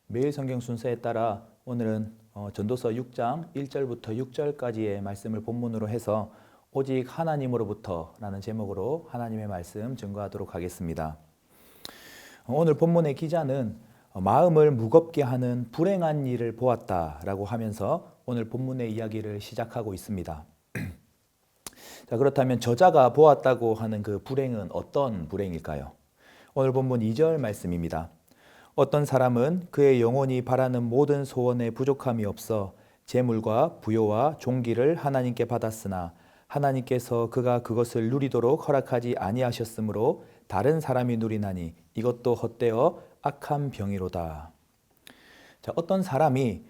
매일 성경 순서에 따라 오늘은 전도서 6장 1절부터 6절까지의 말씀을 본문으로 해서 오직 하나님으로부터라는 제목으로 하나님의 말씀 증거하도록 하겠습니다. 오늘 본문의 기자는 마음을 무겁게 하는 불행한 일을 보았다라고 하면서 오늘 본문의 이야기를 시작하고 있습니다. 자, 그렇다면 저자가 보았다고 하는 그 불행은 어떤 불행일까요? 오늘 본문 2절 말씀입니다. 어떤 사람은 그의 영혼이 바라는 모든 소원에 부족함이 없어 재물과 부요와 종기를 하나님께 받았으나 하나님께서 그가 그것을 누리도록 허락하지 아니하셨으므로 다른 사람이 누리나니 이것도 헛되어 악한 병이로다. 자, 어떤 사람이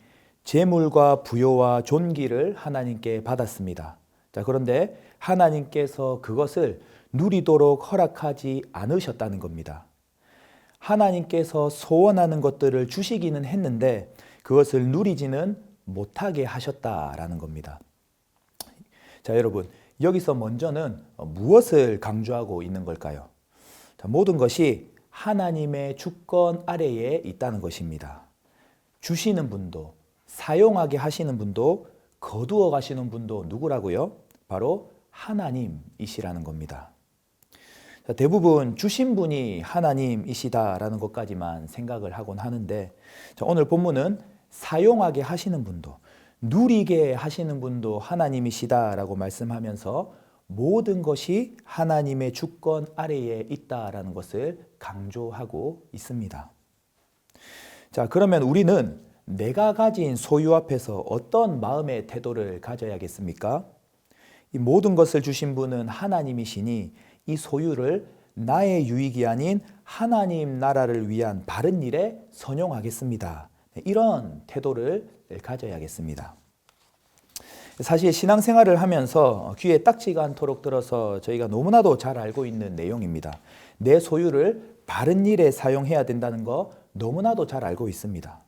재물과 부요와 존귀를 하나님께 받았습니다. 자, 그런데 하나님께서 그것을 누리도록 허락하지 않으셨다는 겁니다. 하나님께서 소원하는 것들을 주시기는 했는데 그것을 누리지는 못하게 하셨다라는 겁니다. 자, 여러분, 여기서 먼저는 무엇을 강조하고 있는 걸까요? 자, 모든 것이 하나님의 주권 아래에 있다는 것입니다. 주시는 분도, 사용하게 하시는 분도, 거두어 가시는 분도 누구라고요? 바로 하나님이시라는 겁니다. 자, 대부분 주신 분이 하나님이시다라는 것까지만 생각을 하곤 하는데, 자, 오늘 본문은 사용하게 하시는 분도, 누리게 하시는 분도 하나님이시다라고 말씀하면서 모든 것이 하나님의 주권 아래에 있다라는 것을 강조하고 있습니다. 자, 그러면 우리는 내가 가진 소유 앞에서 어떤 마음의 태도를 가져야겠습니까? 이 모든 것을 주신 분은 하나님이시니 이 소유를 나의 유익이 아닌 하나님 나라를 위한 바른 일에 선용하겠습니다. 이런 태도를 가져야겠습니다. 사실 신앙생활을 하면서 귀에 딱지가 않도록 들어서 저희가 너무나도 잘 알고 있는 내용입니다. 내 소유를 바른 일에 사용해야 된다는 거 너무나도 잘 알고 있습니다.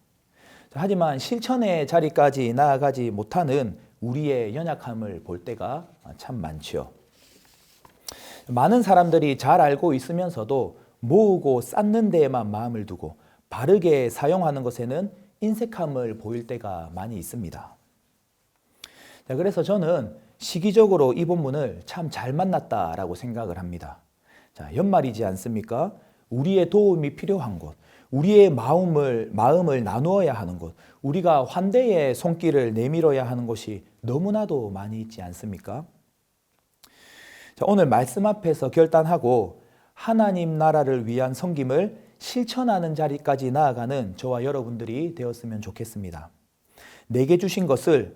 하지만 실천의 자리까지 나아가지 못하는 우리의 연약함을 볼 때가 참 많죠. 많은 사람들이 잘 알고 있으면서도 모으고 쌓는 데에만 마음을 두고 바르게 사용하는 것에는 인색함을 보일 때가 많이 있습니다. 자, 그래서 저는 시기적으로 이 본문을 참 잘 만났다라고 생각을 합니다. 자, 연말이지 않습니까? 우리의 도움이 필요한 곳, 우리의 마음을 나누어야 하는 곳, 우리가 환대의 손길을 내밀어야 하는 곳이 너무나도 많이 있지 않습니까? 자, 오늘 말씀 앞에서 결단하고 하나님 나라를 위한 섬김을 실천하는 자리까지 나아가는 저와 여러분들이 되었으면 좋겠습니다. 내게 주신 것을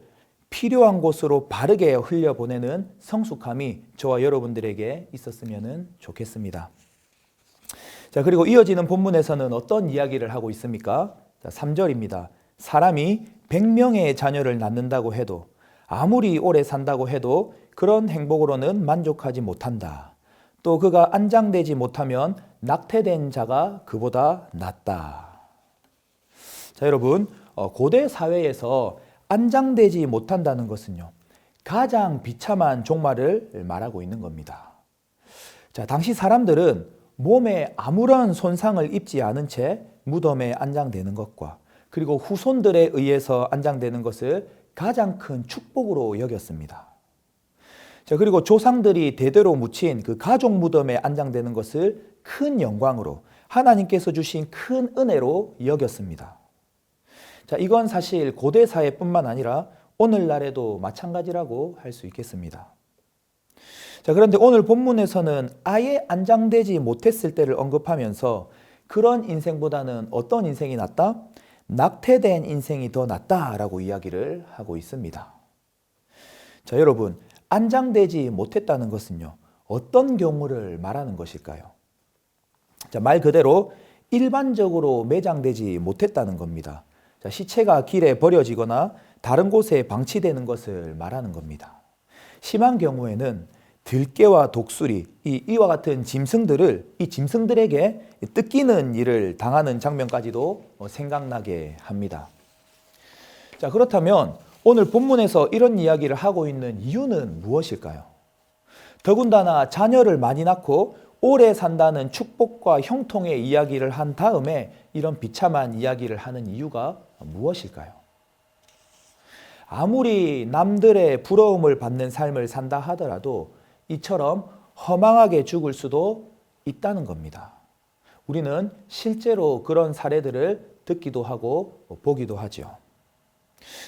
필요한 곳으로 바르게 흘려보내는 성숙함이 저와 여러분들에게 있었으면 좋겠습니다. 자, 그리고 이어지는 본문에서는 어떤 이야기를 하고 있습니까? 자, 3절입니다. 사람이 100명의 자녀를 낳는다고 해도 아무리 오래 산다고 해도 그런 행복으로는 만족하지 못한다. 또 그가 안장되지 못하면 낙태된 자가 그보다 낫다. 자, 여러분, 고대 사회에서 안장되지 못한다는 것은요, 가장 비참한 종말을 말하고 있는 겁니다. 자, 당시 사람들은 몸에 아무런 손상을 입지 않은 채 무덤에 안장되는 것과 그리고 후손들에 의해서 안장되는 것을 가장 큰 축복으로 여겼습니다. 자, 그리고 조상들이 대대로 묻힌 그 가족 무덤에 안장되는 것을 큰 영광으로 하나님께서 주신 큰 은혜로 여겼습니다. 자, 이건 사실 고대 사회뿐만 아니라 오늘날에도 마찬가지라고 할 수 있겠습니다. 자, 그런데 오늘 본문에서는 아예 안장되지 못했을 때를 언급하면서 그런 인생보다는 어떤 인생이 낫다? 낙태된 인생이 더 낫다라고 이야기를 하고 있습니다. 자, 여러분, 안장되지 못했다는 것은요, 어떤 경우를 말하는 것일까요? 자, 말 그대로 일반적으로 매장되지 못했다는 겁니다. 자, 시체가 길에 버려지거나 다른 곳에 방치되는 것을 말하는 겁니다. 심한 경우에는 들깨와 독수리, 이와 같은 짐승들에게 뜯기는 일을 당하는 장면까지도 생각나게 합니다. 자, 그렇다면 오늘 본문에서 이런 이야기를 하고 있는 이유는 무엇일까요? 더군다나 자녀를 많이 낳고 오래 산다는 축복과 형통의 이야기를 한 다음에 이런 비참한 이야기를 하는 이유가 무엇일까요? 아무리 남들의 부러움을 받는 삶을 산다 하더라도 이처럼 허망하게 죽을 수도 있다는 겁니다. 우리는 실제로 그런 사례들을 듣기도 하고 보기도 하죠.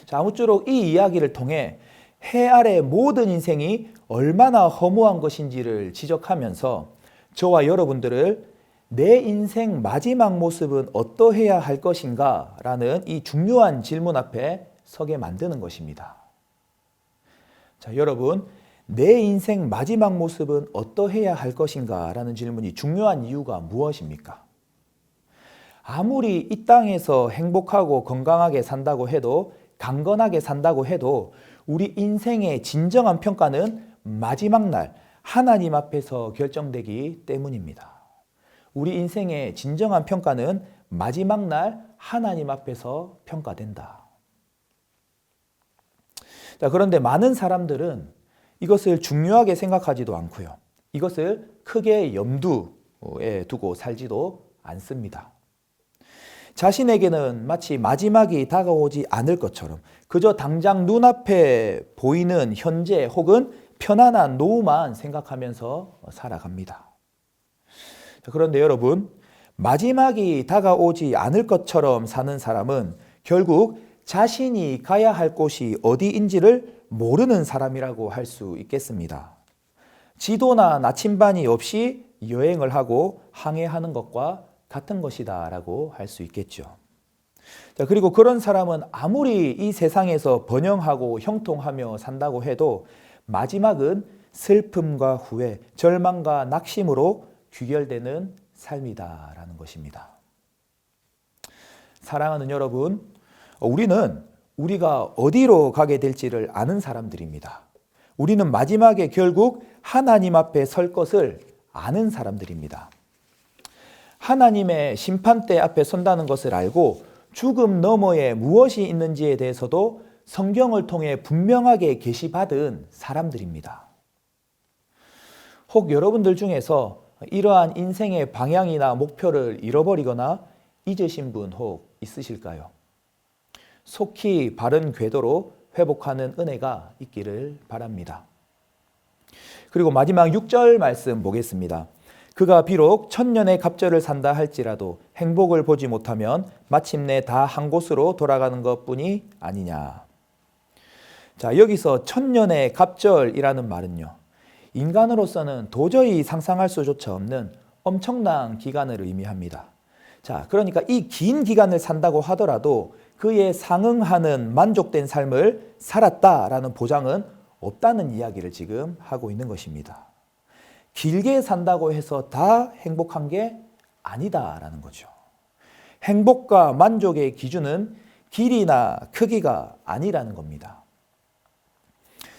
자, 아무쪼록 이 이야기를 통해 해 아래 모든 인생이 얼마나 허무한 것인지를 지적하면서 저와 여러분들을 내 인생 마지막 모습은 어떠해야 할 것인가 라는 이 중요한 질문 앞에 서게 만드는 것입니다. 자, 여러분, 내 인생 마지막 모습은 어떠해야 할 것인가 라는 질문이 중요한 이유가 무엇입니까? 아무리 이 땅에서 행복하고 건강하게 산다고 해도, 강건하게 산다고 해도 우리 인생의 진정한 평가는 마지막 날 하나님 앞에서 결정되기 때문입니다. 우리 인생의 진정한 평가는 마지막 날 하나님 앞에서 평가된다. 자, 그런데 많은 사람들은 이것을 중요하게 생각하지도 않고요. 이것을 크게 염두에 두고 살지도 않습니다. 자신에게는 마치 마지막이 다가오지 않을 것처럼 그저 당장 눈앞에 보이는 현재 혹은 편안한 노후만 생각하면서 살아갑니다. 그런데 여러분, 마지막이 다가오지 않을 것처럼 사는 사람은 결국 자신이 가야 할 곳이 어디인지를 모르는 사람이라고 할 수 있겠습니다. 지도나 나침반이 없이 여행을 하고 항해하는 것과 같은 것이다 라고 할 수 있겠죠. 자, 그리고 그런 사람은 아무리 이 세상에서 번영하고 형통하며 산다고 해도 마지막은 슬픔과 후회, 절망과 낙심으로 귀결되는 삶이다 라는 것입니다. 사랑하는 여러분, 우리는 우리가 어디로 가게 될지를 아는 사람들입니다. 우리는 마지막에 결국 하나님 앞에 설 것을 아는 사람들입니다. 하나님의 심판대 앞에 선다는 것을 알고 죽음 너머에 무엇이 있는지에 대해서도 성경을 통해 분명하게 계시받은 사람들입니다. 혹 여러분들 중에서 이러한 인생의 방향이나 목표를 잃어버리거나 잊으신 분 혹 있으실까요? 속히 바른 궤도로 회복하는 은혜가 있기를 바랍니다. 그리고 마지막 6절 말씀 보겠습니다. 그가 비록 천년의 갑절을 산다 할지라도 행복을 보지 못하면 마침내 다 한 곳으로 돌아가는 것뿐이 아니냐. 자, 여기서 천년의 갑절이라는 말은요, 인간으로서는 도저히 상상할 수조차 없는 엄청난 기간을 의미합니다. 자, 그러니까 이 긴 기간을 산다고 하더라도 그에 상응하는 만족된 삶을 살았다라는 보장은 없다는 이야기를 지금 하고 있는 것입니다. 길게 산다고 해서 다 행복한 게 아니다라는 거죠. 행복과 만족의 기준은 길이나 크기가 아니라는 겁니다.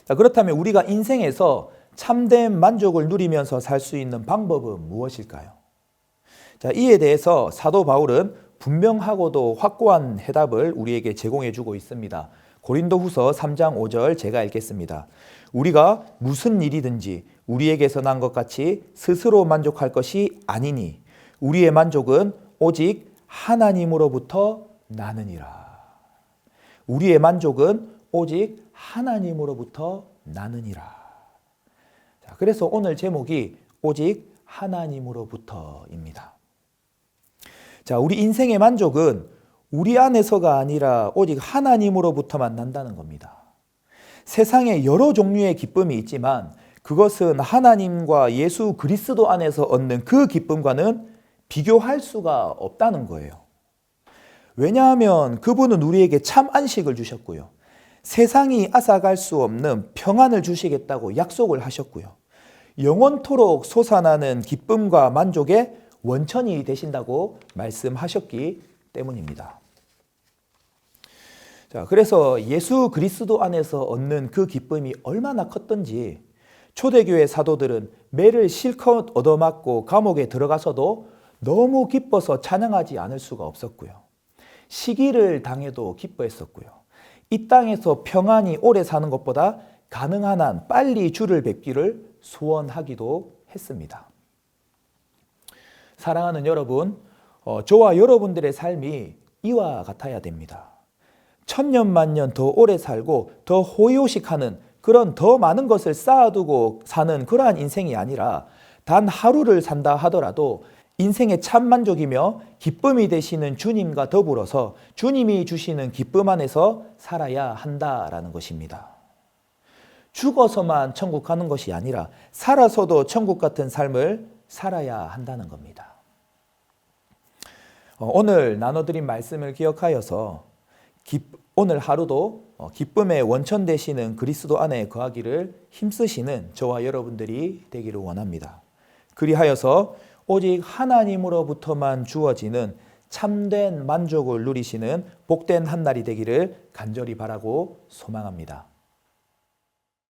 자, 그렇다면 우리가 인생에서 참된 만족을 누리면서 살 수 있는 방법은 무엇일까요? 자, 이에 대해서 사도 바울은 분명하고도 확고한 해답을 우리에게 제공해 주고 있습니다. 고린도후서 3장 5절 제가 읽겠습니다. 우리가 무슨 일이든지 우리에게서 난 것 같이 스스로 만족할 것이 아니니 우리의 만족은 오직 하나님으로부터 나느니라. 우리의 만족은 오직 하나님으로부터 나느니라. 자, 그래서 오늘 제목이 오직 하나님으로부터입니다. 자, 우리 인생의 만족은 우리 안에서가 아니라 오직 하나님으로부터만 난다는 겁니다. 세상에 여러 종류의 기쁨이 있지만 그것은 하나님과 예수 그리스도 안에서 얻는 그 기쁨과는 비교할 수가 없다는 거예요. 왜냐하면 그분은 우리에게 참 안식을 주셨고요. 세상이 앗아갈 수 없는 평안을 주시겠다고 약속을 하셨고요. 영원토록 솟아나는 기쁨과 만족의 원천이 되신다고 말씀하셨기 때문입니다. 자, 그래서 예수 그리스도 안에서 얻는 그 기쁨이 얼마나 컸던지 초대교회 사도들은 매를 실컷 얻어맞고 감옥에 들어가서도 너무 기뻐서 찬양하지 않을 수가 없었고요. 시기를 당해도 기뻐했었고요. 이 땅에서 평안히 오래 사는 것보다 가능한 한 빨리 주를 뵙기를 소원하기도 했습니다. 사랑하는 여러분, 저와 여러분들의 삶이 이와 같아야 됩니다. 천년 만년 더 오래 살고 더 호의호식하는 그런 더 많은 것을 쌓아두고 사는 그러한 인생이 아니라 단 하루를 산다 하더라도 인생의 참 만족이며 기쁨이 되시는 주님과 더불어서 주님이 주시는 기쁨 안에서 살아야 한다라는 것입니다. 죽어서만 천국 가는 것이 아니라 살아서도 천국 같은 삶을 살아야 한다는 겁니다. 오늘 나눠드린 말씀을 기억하여서 오늘 하루도 기쁨의 원천 되시는 그리스도 안에 거하기를 힘쓰시는 저와 여러분들이 되기를 원합니다. 그리하여서 오직 하나님으로부터만 주어지는 참된 만족을 누리시는 복된 한 날이 되기를 간절히 바라고 소망합니다.